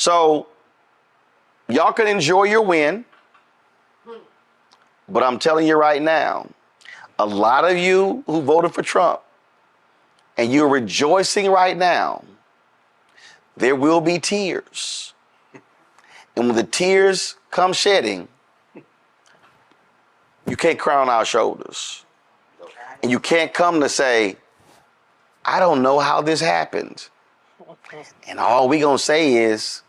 So y'all can enjoy your win, but I'm telling you right now, a lot of you who voted for Trump and you're rejoicing right now, there will be tears. And when the tears come shedding, you can't cry on our shoulders. And you can't come to say, I don't know how this happened. And all we gonna say is,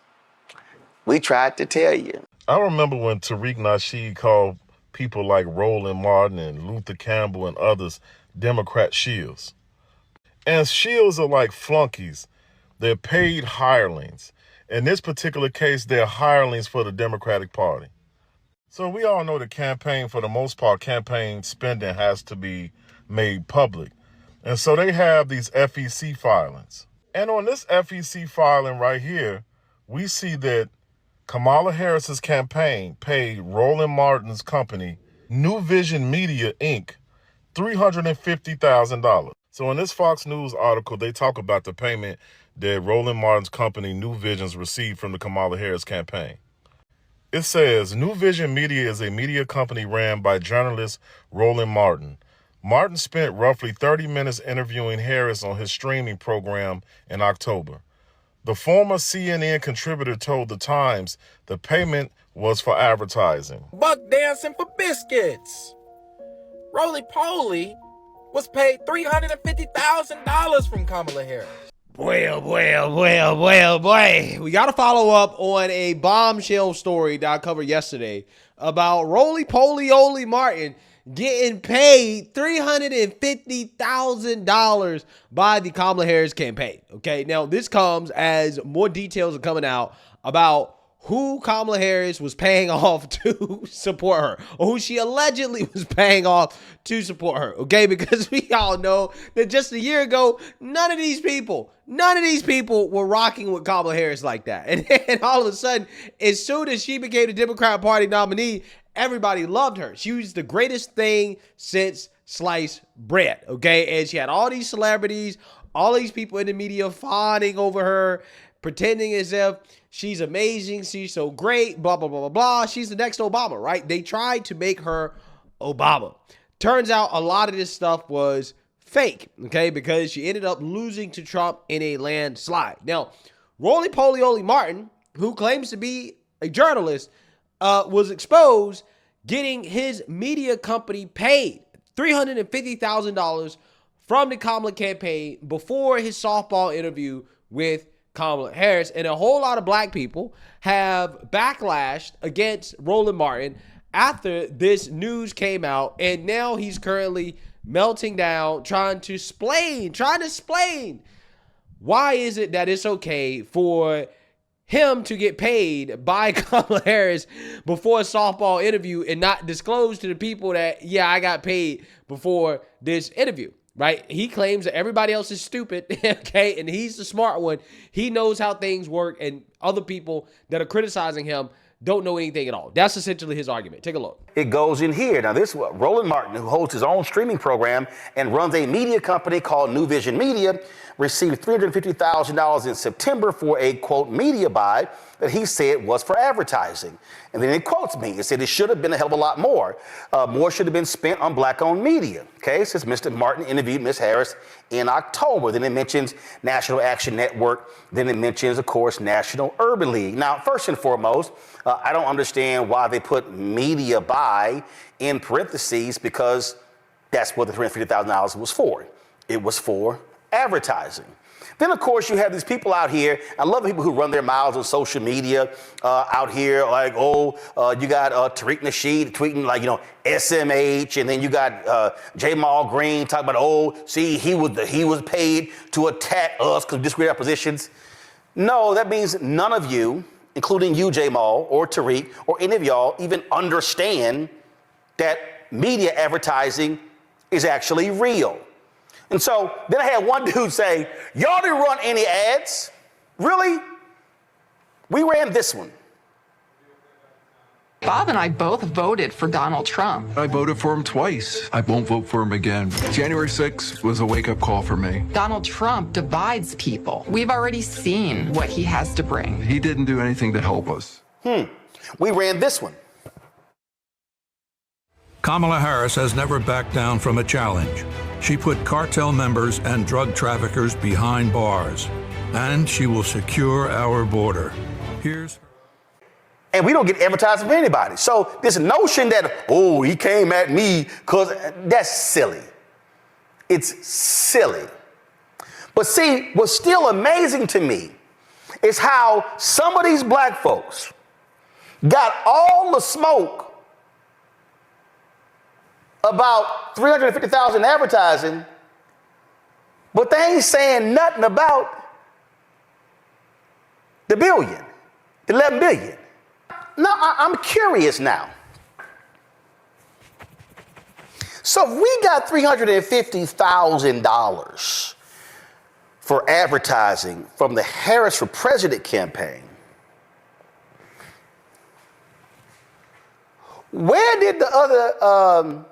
we tried to tell you. I remember when Tariq Nasheed called people like Roland Martin and Luther Campbell and others Democrat shills. And shills are like flunkies. They're paid hirelings. In this particular case, they're hirelings for the Democratic Party. So we all know the campaign, for the most part, campaign spending has to be made public. And so they have these FEC filings. And on this FEC filing right here, we see that Kamala Harris's campaign paid Roland Martin's company, New Vision Media, Inc., $350,000. So in this Fox News article, they talk about the payment that Roland Martin's company, New Visions, received from the Kamala Harris campaign. It says, New Vision Media is a media company ran by journalist Roland Martin. Martin spent roughly 30 minutes interviewing Harris on his streaming program in October. The former CNN contributor told The Times the payment was for advertising. Buck dancing for biscuits. Roly-poly was paid $350,000 from Kamala Harris. Boy. We got to follow up on a bombshell story that I covered yesterday about Roly-Poly Martin getting paid $350,000 by the Kamala Harris campaign. Okay, now this comes as more details are coming out about who Kamala Harris was paying off to support her, or who she allegedly was paying off to support her. Okay, because we all know that just a year ago, none of these people were rocking with Kamala Harris like that. And then all of a sudden, as soon as she became the Democrat Party nominee, everybody loved her. She was the greatest thing since sliced bread, okay? And she had all these celebrities, all these people in the media fawning over her, pretending as if she's amazing, she's so great, blah, blah, blah, blah, blah. She's the next Obama, right? They tried to make her Obama. Turns out a lot of this stuff was fake, okay? Because she ended up losing to Trump in a landslide. Now, Roly-Poly Martin, who claims to be a journalist, was exposed getting his media company paid $350,000 from the Kamala campaign before his softball interview with Kamala Harris. And a whole lot of black people have backlashed against Roland Martin after this news came out. And now he's currently melting down, trying to explain why is it that it's okay for him to get paid by Kamala Harris before a softball interview and not disclose to the people that, yeah, I got paid before this interview, right? He claims that everybody else is stupid, okay, and he's the smart one. He knows how things work, and other people that are criticizing him don't know anything at all. That's essentially his argument. Take a look. It goes in here. Now, this Roland Martin, who holds his own streaming program and runs a media company called New Vision Media, received $350,000 in September for a, quote, media buy that he said was for advertising. And then it quotes me. It said it should have been a hell of a lot more. More should have been spent on black-owned media. Okay, says Mr. Martin interviewed Ms. Harris in October. Then it mentions National Action Network. Then it mentions, of course, National Urban League. Now, first and foremost, I don't understand why they put media buy in parentheses, because that's what the $350,000 was for. It was for advertising. Then, of course, you have these people out here. I love the people who run their mouths on social media out here, like, you got Tariq Nasheed tweeting, like, SMH, and then you got Jamal Green talking about, see, he was paid to attack us because we disagree with our positions. No, that means none of you, including you, Jamal, or Tariq, or any of y'all, even understand that media advertising is actually real. And so then I had one dude say, y'all didn't run any ads? Really? We ran this one. Bob and I both voted for Donald Trump. I voted for him twice. I won't vote for him again. January 6th was a wake-up call for me. Donald Trump divides people. We've already seen what he has to bring. He didn't do anything to help us. We ran this one. Kamala Harris has never backed down from a challenge. She put cartel members and drug traffickers behind bars, and she will secure our border. And we don't get advertising from anybody. So this notion that, oh, he came at me, because that's silly. It's silly. But see, what's still amazing to me is how some of these black folks got all the smoke about 350,000 advertising, but they ain't saying nothing about the billion, the 11 billion. No, I'm curious now. So if we got $350,000 for advertising from the Harris for President campaign, where did the other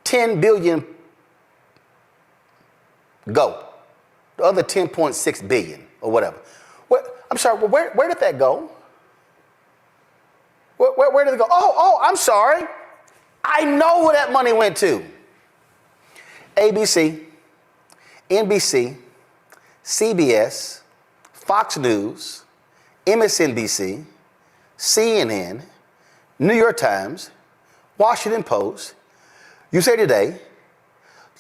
10 billion go? The other 10.6 billion or whatever. I'm sorry, where did that go? Where did it go? Oh, I'm sorry. I know where that money went to. ABC, NBC, CBS, Fox News, MSNBC, CNN, New York Times, Washington Post, USA Today,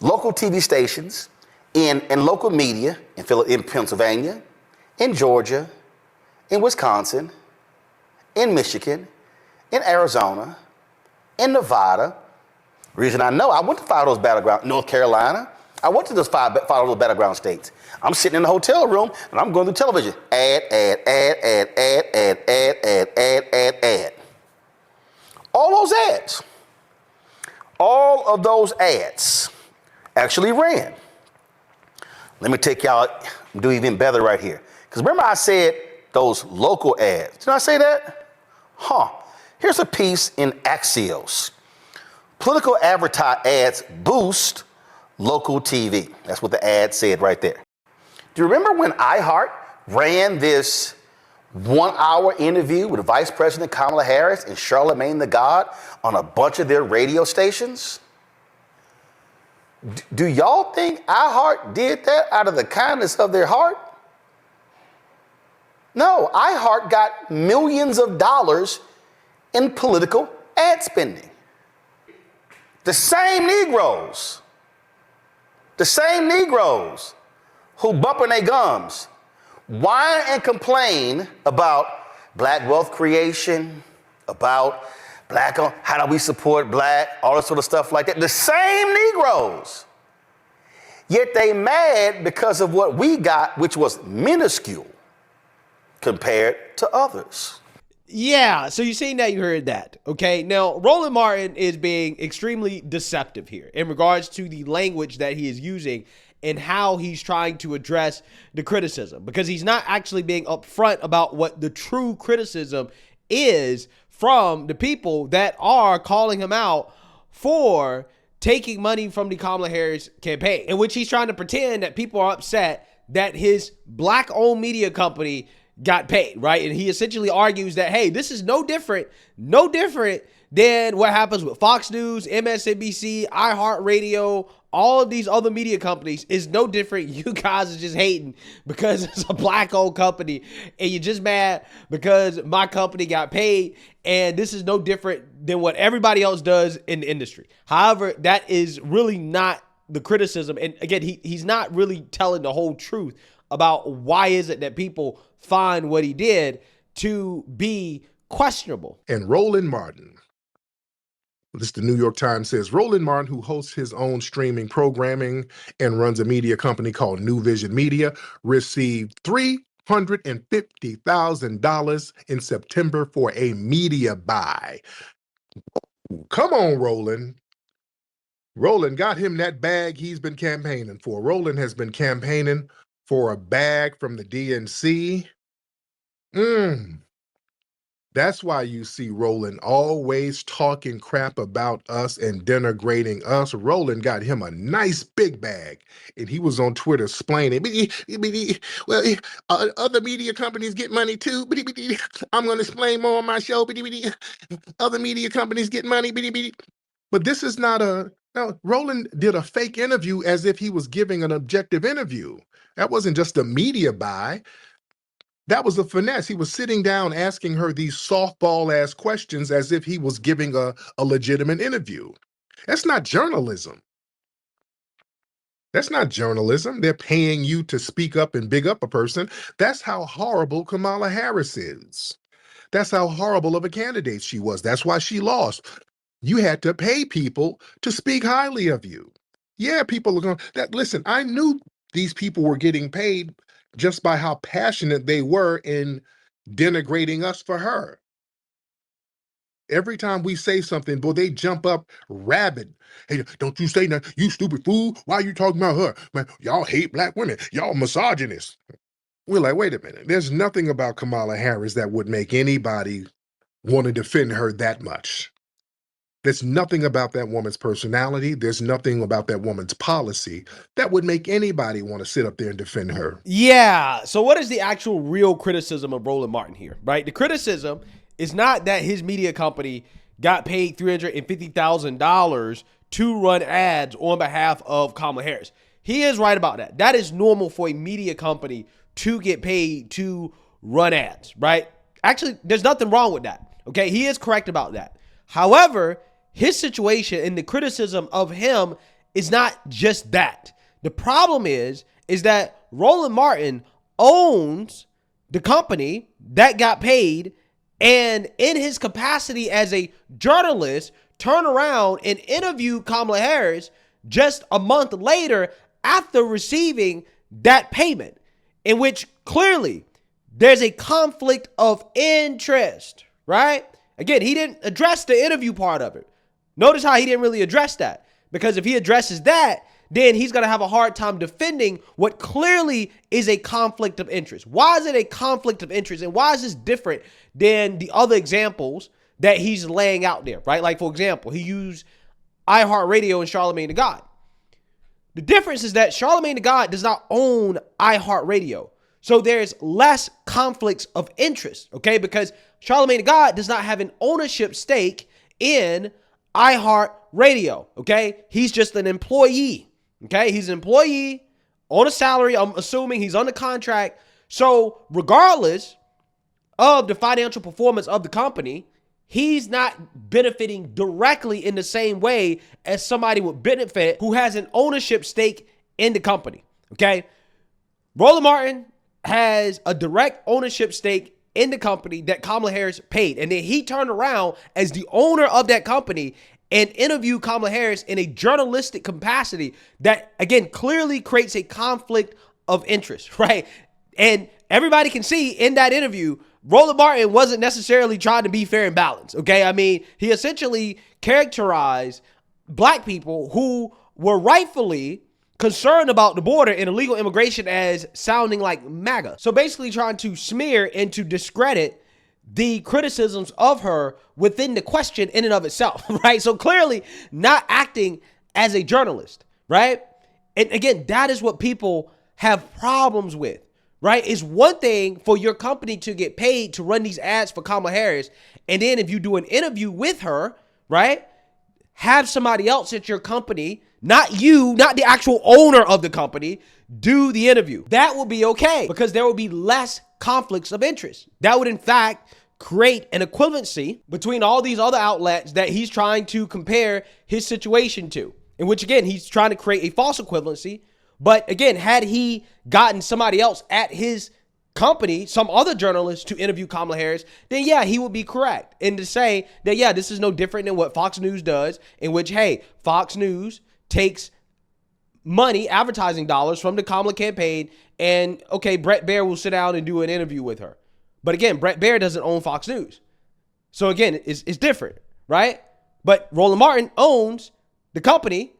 local TV stations, and local media in Pennsylvania, in Georgia, in Wisconsin, in Michigan, in Arizona, in Nevada. Reason I know, I went to 5 of those battleground, North Carolina. I went to those 5 of those battleground states. I'm sitting in the hotel room and I'm going through television. Ad. All of those ads actually ran. Let me take y'all, do even better right here. Because remember I said those local ads. Did I say that? Here's a piece in Axios. Political ads boost local TV. That's what the ad said right there. Do you remember when iHeart ran this 1-hour interview with Vice President Kamala Harris and Charlamagne the God on a bunch of their radio stations? Do y'all think iHeart did that out of the kindness of their heart? No, iHeart got millions of dollars in political ad spending. The same Negroes who bumping their gums, whine and complain about black wealth creation, about black, how do we support black, all this sort of stuff like that. The same Negroes. Yet they mad because of what we got, which was minuscule compared to others. Yeah, so you seen that, you heard that. Okay, now Roland Martin is being extremely deceptive here in regards to the language that he is using and how he's trying to address the criticism, because he's not actually being upfront about what the true criticism is from the people that are calling him out for taking money from the Kamala Harris campaign, in which he's trying to pretend that people are upset that his black-owned media company got paid, right? And he essentially argues that, hey, this is no different than what happens with Fox News, MSNBC, iHeartRadio, all of these other media companies is no different. You guys are just hating because it's a black-owned company and you're just mad because my company got paid, and this is no different than what everybody else does in the industry. However, that is really not the criticism. And again, he's not really telling the whole truth about why is it that people find what he did to be questionable. And Roland Martin, this the New York Times says, Roland Martin, who hosts his own streaming programming and runs a media company called New Vision Media, received $350,000 in September for a media buy. Come on, Roland. Roland got him that bag he's been campaigning for. Roland has been campaigning for a bag from the DNC. That's why you see Roland always talking crap about us and denigrating us. Roland got him a nice big bag, and he was on Twitter explaining, well, other media companies get money too. I'm going to explain more on my show. Other media companies get money. But this is not no, Roland did a fake interview as if he was giving an objective interview. That wasn't just a media buy. That was a finesse. He was sitting down asking her these softball ass questions as if he was giving a legitimate interview. That's not journalism. That's not journalism. They're paying you to speak up and big up a person. That's how horrible Kamala Harris is. That's how horrible of a candidate she was. That's why she lost. You had to pay people to speak highly of you. Yeah, people are going that. Listen, I knew these people were getting paid just by how passionate they were in denigrating us for her. Every time we say something, boy, they jump up rabid. Hey, don't you say nothing, you stupid fool. Why are you talking about her? Man, y'all hate black women. Y'all misogynists. We're like, wait a minute. There's nothing about Kamala Harris that would make anybody want to defend her that much. There's nothing about that woman's personality. There's nothing about that woman's policy that would make anybody want to sit up there and defend her. Yeah. So what is the actual real criticism of Roland Martin here, right? The criticism is not that his media company got paid $350,000 to run ads on behalf of Kamala Harris. He is right about that. That is normal for a media company to get paid to run ads, right? Actually, there's nothing wrong with that. Okay. He is correct about that. However, his situation and the criticism of him is not just that. The problem is that Roland Martin owns the company that got paid, and in his capacity as a journalist, turn around and interview Kamala Harris just a month later after receiving that payment, in which clearly there's a conflict of interest, right? Again, he didn't address the interview part of it. Notice how he didn't really address that, because if he addresses that, then he's going to have a hard time defending what clearly is a conflict of interest. Why is it a conflict of interest, and why is this different than the other examples that he's laying out there, right? Like, for example, he used iHeartRadio and Charlamagne tha God. The difference is that Charlamagne tha God does not own iHeartRadio. So there's less conflicts of interest, okay? Because Charlamagne tha God does not have an ownership stake in iHeartRadio, okay? He's just an employee, okay? He's an employee on a salary. I'm assuming he's under contract. So regardless of the financial performance of the company, he's not benefiting directly in the same way as somebody would benefit who has an ownership stake in the company, okay? Roland Martin has a direct ownership stake in the company that Kamala Harris paid. And then he turned around as the owner of that company and interviewed Kamala Harris in a journalistic capacity that, again, clearly creates a conflict of interest, right? And everybody can see in that interview, Roland Martin wasn't necessarily trying to be fair and balanced, okay? I mean, he essentially characterized black people who were rightfully concerned about the border and illegal immigration as sounding like MAGA. So basically trying to smear and to discredit the criticisms of her within the question in and of itself, right? So clearly not acting as a journalist, right? And again, that is what people have problems with, right? It's one thing for your company to get paid to run these ads for Kamala Harris, and then if you do an interview with her, right, have somebody else at your company, not you, not the actual owner of the company, do the interview. That would be okay, because there would be less conflicts of interest. That would in fact create an equivalency between all these other outlets that he's trying to compare his situation to, in which again, he's trying to create a false equivalency. But again, had he gotten somebody else at his company, some other journalist, to interview Kamala Harris, then yeah, he would be correct. And to say that, yeah, this is no different than what Fox News does, in which, hey, Fox News takes money, advertising dollars from the Kamala campaign, and okay, Bret Baier will sit down and do an interview with her. But again, Bret Baier doesn't own Fox News. So again, it's different, right? But Roland Martin owns the company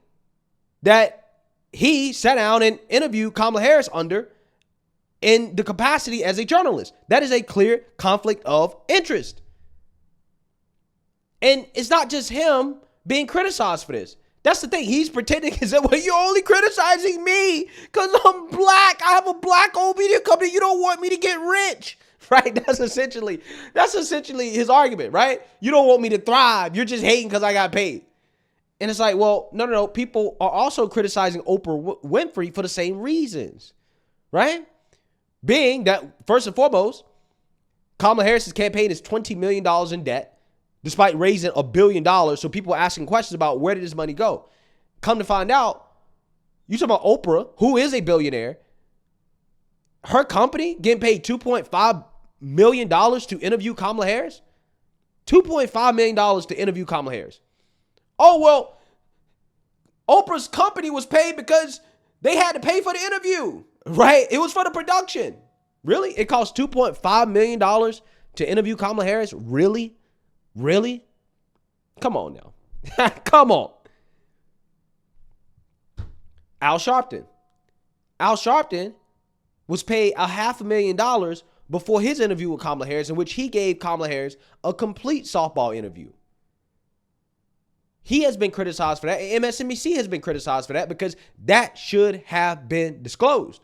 that he sat down and interviewed Kamala Harris under in the capacity as a journalist. That is a clear conflict of interest. And it's not just him being criticized for this. That's the thing. He's pretending as if, well, you're only criticizing me because I'm black. I have a black-owned media company. You don't want me to get rich, right? That's essentially his argument, right? You don't want me to thrive. You're just hating because I got paid. And it's like, well, no. People are also criticizing Oprah Winfrey for the same reasons, right? Being that, first and foremost, Kamala Harris's campaign is $20 million in debt, despite raising $1 billion. So people are asking questions about where did this money go? Come to find out, you talking about Oprah, who is a billionaire, her company getting paid $2.5 million to interview Kamala Harris? $2.5 million to interview Kamala Harris. Oh, well, Oprah's company was paid because they had to pay for the interview, right? It was for the production. Really? It cost $2.5 million to interview Kamala Harris? Really? Really? Come on now. Come on. Al Sharpton. Al Sharpton was paid $500,000 before his interview with Kamala Harris, in which he gave Kamala Harris a complete softball interview. He has been criticized for that. And MSNBC has been criticized for that because that should have been disclosed.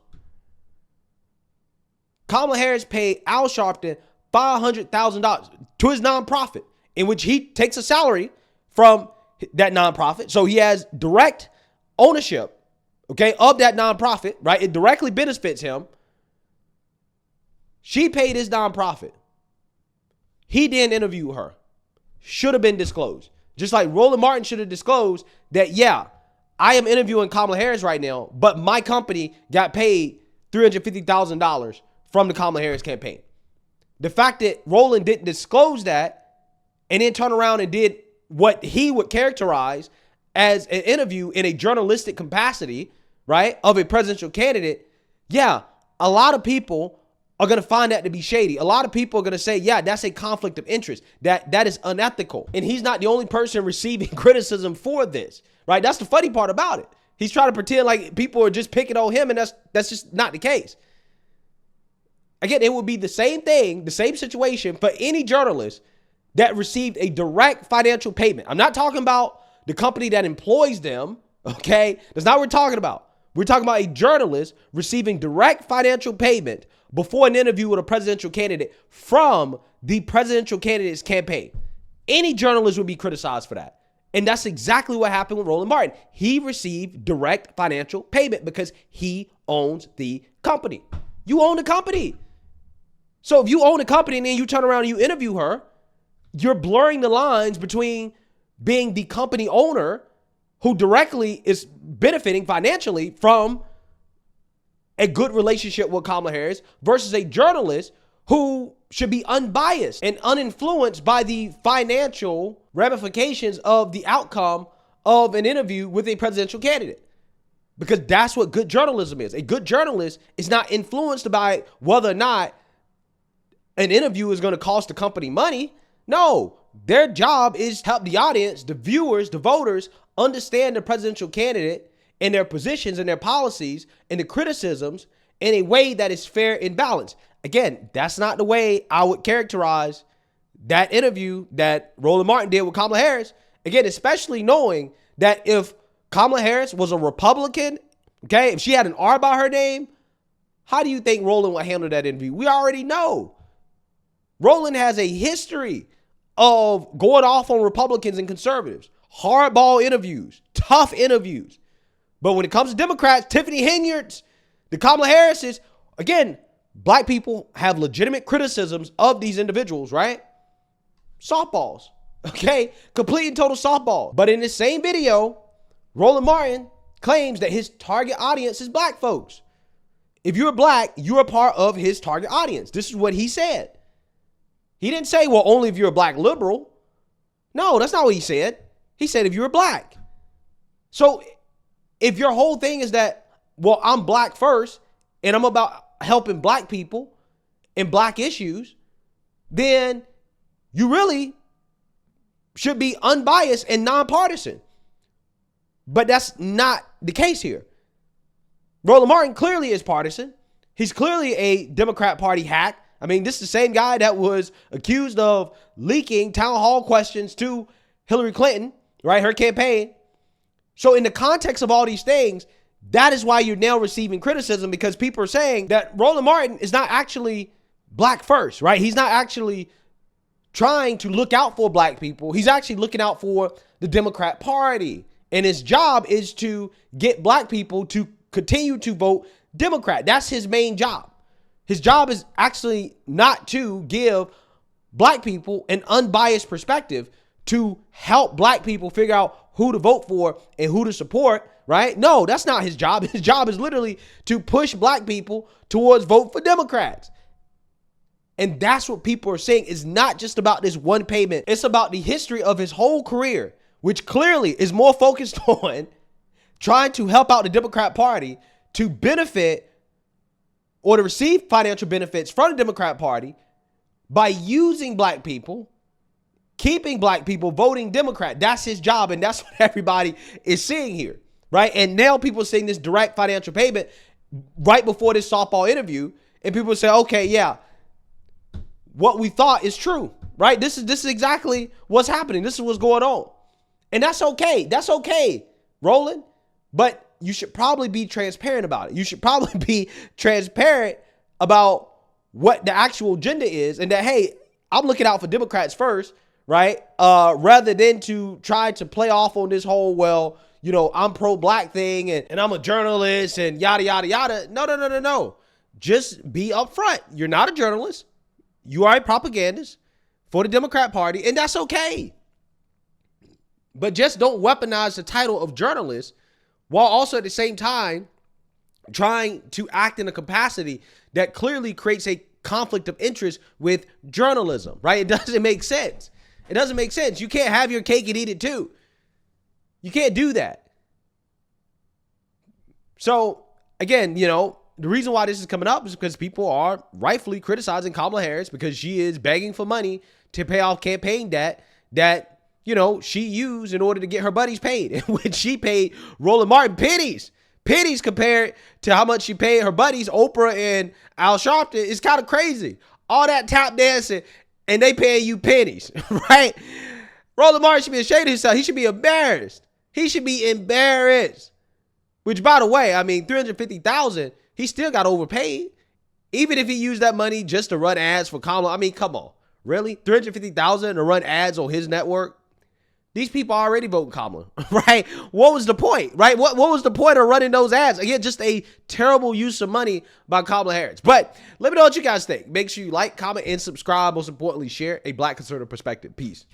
Kamala Harris paid Al Sharpton $500,000 to his nonprofit, in which he takes a salary from that nonprofit. So he has direct ownership, okay, of that nonprofit, right? It directly benefits him. She paid his nonprofit. He didn't interview her. Should have been disclosed. Just like Roland Martin should have disclosed that, yeah, I am interviewing Kamala Harris right now, but my company got paid $350,000 from the Kamala Harris campaign. The fact that Roland didn't disclose that and then turn around and did what he would characterize as an interview in a journalistic capacity, right, of a presidential candidate, yeah, a lot of people are going to find that to be shady. A lot of people are going to say, yeah, that's a conflict of interest. That is unethical. And he's not the only person receiving criticism for this, right? That's the funny part about it. He's trying to pretend like people are just picking on him, and that's just not the case. Again, it would be the same thing, the same situation for any journalist that received a direct financial payment. I'm not talking about the company that employs them, okay? That's not what we're talking about. We're talking about a journalist receiving direct financial payment before an interview with a presidential candidate from the presidential candidate's campaign. Any journalist would be criticized for that. And that's exactly what happened with Roland Martin. He received direct financial payment because he owns the company. You own the company. So if you own a company and then you turn around and you interview her, you're blurring the lines between being the company owner who directly is benefiting financially from a good relationship with Kamala Harris versus a journalist who should be unbiased and uninfluenced by the financial ramifications of the outcome of an interview with a presidential candidate. Because that's what good journalism is. A good journalist is not influenced by whether or not an interview is going to cost the company money. No, their job is to help the audience, the viewers, the voters understand the presidential candidate and their positions and their policies and the criticisms in a way that is fair and balanced. Again, that's not the way I would characterize that interview that Roland Martin did with Kamala Harris. Again, especially knowing that if Kamala Harris was a Republican, okay, if she had an R by her name, how do you think Roland would handle that interview? We already know. Roland has a history of going off on Republicans and conservatives. Hardball interviews, tough interviews. But when it comes to Democrats, Tiffany Henyards, the Kamala Harrises, again, black people have legitimate criticisms of these individuals, right? Softballs, okay? Complete and total softball. But in this same video, Roland Martin claims that his target audience is black folks. If you're black, you're a part of his target audience. This is what he said. He didn't say, well, only if you're a black liberal. No, that's not what he said. He said if you're black. So if your whole thing is that, well, I'm black first and I'm about helping black people and black issues, then you really should be unbiased and nonpartisan. But that's not the case here. Roland Martin clearly is partisan. He's clearly a Democrat Party hack. I mean, this is the same guy that was accused of leaking town hall questions to Hillary Clinton, right? Her campaign. So in the context of all these things, that is why you're now receiving criticism, because people are saying that Roland Martin is not actually black first, right? He's not actually trying to look out for black people. He's actually looking out for the Democrat Party. And his job is to get black people to continue to vote Democrat. That's his main job. His job is actually not to give black people an unbiased perspective to help black people figure out who to vote for and who to support, right? No, that's not his job. His job is literally to push black people towards vote for Democrats. And that's what people are saying. It's not just about this one payment. It's about the history of his whole career, which clearly is more focused on trying to help out the Democrat Party to benefit or to receive financial benefits from the Democrat Party by using black people, keeping black people voting Democrat. That's his job, and that's what everybody is seeing here, right? And now people are seeing this direct financial payment right before this softball interview, and people say, okay, yeah, what we thought is true, right? This is exactly what's happening. This is what's going on. And that's okay. That's okay, Roland. But you should probably be transparent about it. You should probably be transparent about what the actual agenda is, and that, hey, I'm looking out for Democrats first, right? Rather than to try to play off on this whole, well, you know, I'm pro-black thing and I'm a journalist and yada, yada, yada. No. Just be upfront. You're not a journalist. You are a propagandist for the Democrat Party, and that's okay. But just don't weaponize the title of journalist while also at the same time trying to act in a capacity that clearly creates a conflict of interest with journalism, right? It doesn't make sense. It doesn't make sense. You can't have your cake and eat it too. You can't do that. So again, you know, the reason why this is coming up is because people are rightfully criticizing Kamala Harris because she is begging for money to pay off campaign debt that, you know, she used in order to get her buddies paid, which she paid Roland Martin pennies compared to how much she paid her buddies, Oprah and Al Sharpton. It's kind of crazy. All that tap dancing and they paying you pennies, right? Roland Martin should be ashamed of himself. He should be embarrassed. He should be embarrassed. Which, by the way, I mean, $350,000, he still got overpaid. Even if he used that money just to run ads for Kamala. I mean, come on. Really? $350,000 to run ads on his network? These people are already voting Kamala, right? What was the point, right? What was the point of running those ads? Again, just a terrible use of money by Kamala Harris. But let me know what you guys think. Make sure you like, comment, and subscribe. Most importantly, share a Black conservative perspective. Peace.